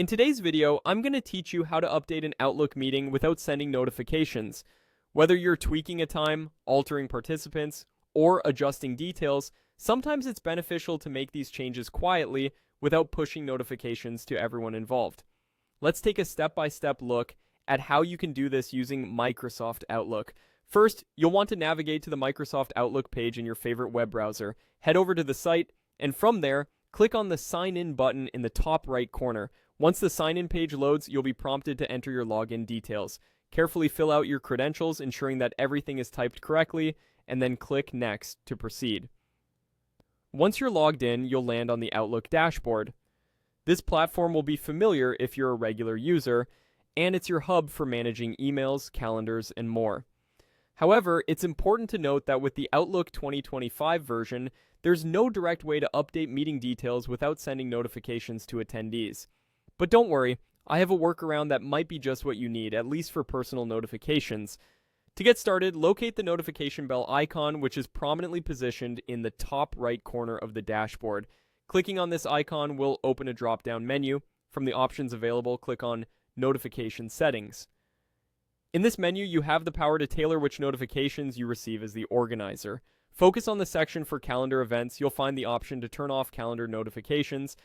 In today's video, I'm going to teach you how to update an Outlook meeting without sending notifications. Whether you're tweaking a time, altering participants, or adjusting details, sometimes it's beneficial to make these changes quietly without pushing notifications to everyone involved. Let's take a step-by-step look at how you can do this using Microsoft Outlook. First, you'll want to navigate to the Microsoft Outlook page in your favorite web browser. Head over to the site, and from there, click on the Sign In button in the top right corner. Once the sign-in page loads, you'll be prompted to enter your login details. Carefully fill out your credentials, ensuring that everything is typed correctly, and then click Next to proceed. Once you're logged in, you'll land on the Outlook dashboard. This platform will be familiar if you're a regular user, and it's your hub for managing emails, calendars, and more. However, it's important to note that with the Outlook 2025 version, there's no direct way to update meeting details without sending notifications to attendees. But don't worry, I have a workaround that might be just what you need, at least for personal notifications. To get started, locate the notification bell icon, which is prominently positioned in the top right corner of the dashboard. Clicking on this icon will open a drop-down menu. From the options available, click on Notification Settings. In this menu, you have the power to tailor which notifications you receive as the organizer. Focus on the section for calendar events. You'll find the option to turn off calendar notifications.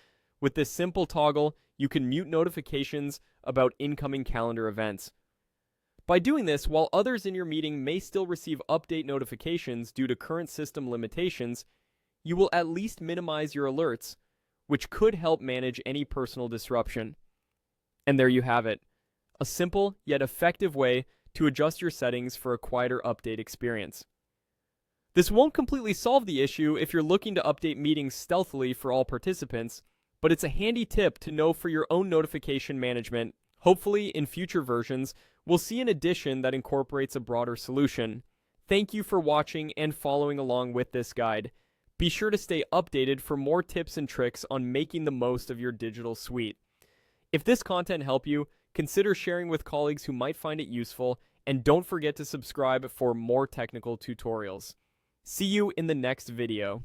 With this simple toggle, you can mute notifications about incoming calendar events. By doing this, while others in your meeting may still receive update notifications due to current system limitations, you will at least minimize your alerts, which could help manage any personal disruption. And there you have it, a simple yet effective way to adjust your settings for a quieter update experience. This won't completely solve the issue if you're looking to update meetings stealthily for all participants, but it's a handy tip to know for your own notification management. Hopefully, in future versions, we'll see an addition that incorporates a broader solution. Thank you for watching and following along with this guide. Be sure to stay updated for more tips and tricks on making the most of your digital suite. If this content helped you, consider sharing with colleagues who might find it useful, and don't forget to subscribe for more technical tutorials. See you in the next video.